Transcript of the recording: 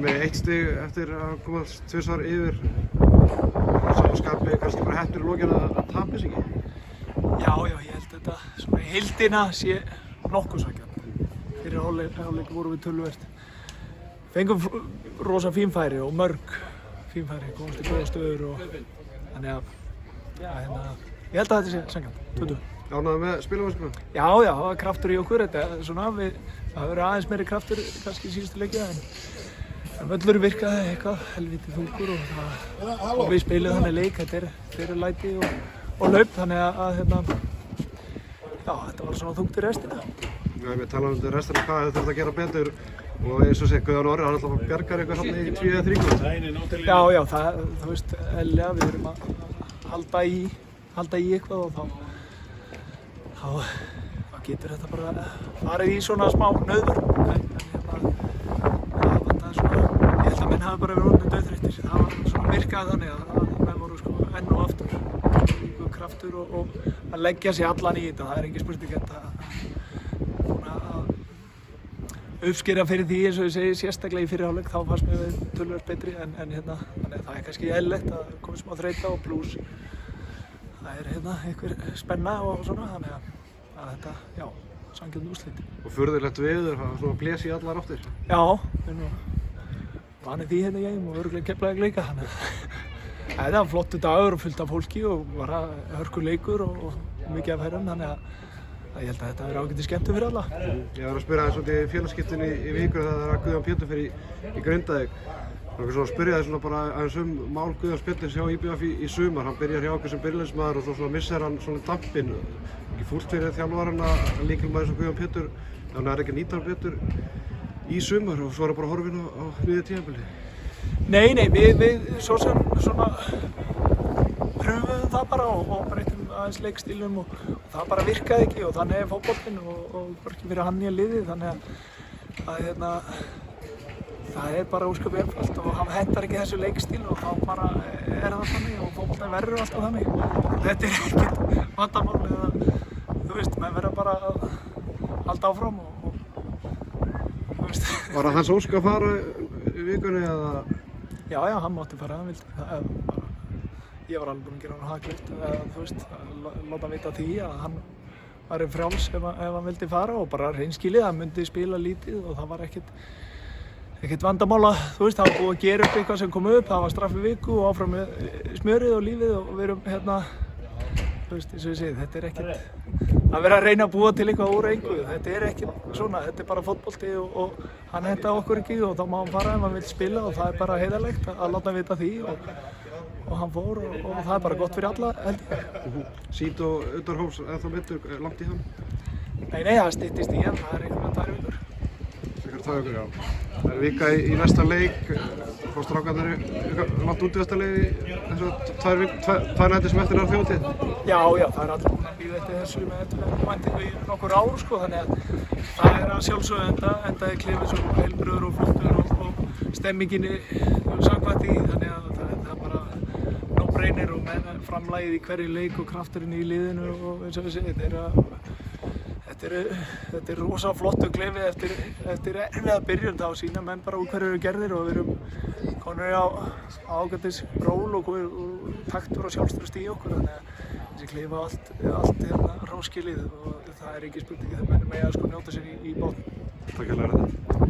með 1 stig eftir að komast 2 svar yfir. Samanskapi kannski bara heppnir í lokin að tapa sig ekki. Já, ég held þetta svona í heildina sé nokkuð sanngjarnt. Fyrir hálfleik vorum við töluvert. Fengum rosa fín færi og mörg fín færi, komast í góða stöður og þannig að ég held að þetta sé sanngjarnt, 20. Ánægður með spilamennskuna? Já, það var kraftur í okkur, þetta er svona það verður aðeins meiri kraftur kannski í síðustu leikja en völlurinn virkaði eitthvað helvítið þungur og við spiluðum þannig leik, þetta er læti og laup þannig að þetta var svona þungt í restina. Já, við talaðum um restina, hvað þið þurft að gera betur og eins og sé, Guðjón Orri, hann alltaf bjargar eitthvað hann í 2 eða 3. Já, þú veist, eðlilega við erum að halda í eitthvað og þá getur þetta bara farið í svona smá nauðvörn en ég held að menn hafi bara verið orðnir dauðþreyttir. Það var svona virkaði þannig að menn voru sko enn og aftur líka kraftur og að leggja sig allan í þetta. Það er engin spurning að uppskera fyrir því eins og ég segi sérstaklega í fyrri hálfleik þá fannst mér við töluvert betri en þannig að það er kannski eðlilegt að komið smá þreyta og plús það er einhver spenna og svona þannig að þetta, já, sanngjarn úrslit. Og furðulegt veður, það var svona blés í allar áttir. Já, við erum vanið því í geim og örugglega Keflavík líka þannig að þetta var flottur dagur og fullt af fólki og bara hörku leikur og mikið af færum þannig að ég held að þetta verði ágætis skemmtun fyrir alla. Ég var að spyrja aðeins út í félagaskiptin í viku þegar Guðjón Pétur fer í Grindavík. Ég var að spyrja þig svona bara aðeins mál Guðjóns Péturs hjá IBF í sumar. Hann byrjar hjá okkur sem byrjunarliðsmaður og svo svona missir hann svona dampinn. Ekki fúlt fyrir þjálfarana lykilmaður eins og Guðjón Pétur, þannig að það er ekki að nýta hann betur í sumar og svo er það bara horfinn á miðju tímabili. Nei, við svo sem svona pröfuðum það bara og breytum aðeins leikstílum og það bara virkaði ekki og þannig er fótboltinn og hvorki fyrir hann í liði þannig að það er bara ósköp einfalt og hann hentar ekki þessu leikstíl og þá bara er það þannig og fótboltinn verður alltaf þannig. Þetta er ekkert vandamál eða þú veist, maður verður bara að halda áfram og þú veist. Var það hans ósk að fara í vikunni eða? Já, hann mátti fara, hann vildi. Ég var alveg búinn að gera hann hagleitt þú veist, láta hann vita því að hann væri frjáls ef hann vildi fara og bara hreinskilið, hann myndi spila lítið og það var ekkert vandamála, þú veist, það var búið að gera upp eitthvað sem kom upp, það var straffi viku og áfram með smjörið og lífið og við erum þú veist, eins og ég segi, þetta er ekkert að vera að reyna að búa til eitthvað úr engu, þetta er ekkert svona, þetta er bara fótbolti og hann henta okkur ekki og þá má hann fara ef hann vil spila og það er bara heiðarlegt að láta hann vita því og hann fór og það er bara gott fyrir alla, held ég. Sít og Utarhófs ennþá meiddur, langt í hann? Nei, það styttist í hann, það er einhverja 2 vikur. Einhverja 2 vikur, já. Það er vika í næsta leik, fór strákarnir langt útivistarleiði eins og 2 nætur sem eftir er á þjóðhátíð? Já, það er allir búin að bíða eftir þessu með væntingu í nokkur ár, sko, þannig að það er að sjálfsögðu enda klefið svo heilbrigður og flottur og stemminginni samkvæmt í, þannig að það er bara no-brainer og með framlagið í hverju leik og krafturinn í liðinu og eins og við segjum, þetta er rosa flottur klefi eftir erfiða byrjun, þá sýna menn bara úr hverju eru gerðir og við erum konur á ágætis ról og taktur og sjálfströst í okkur, þannig að þessi klefi allt hróskilið og það er ekki spurning þegar menn mega sko njóta sér í botn. Takk fyrir þetta.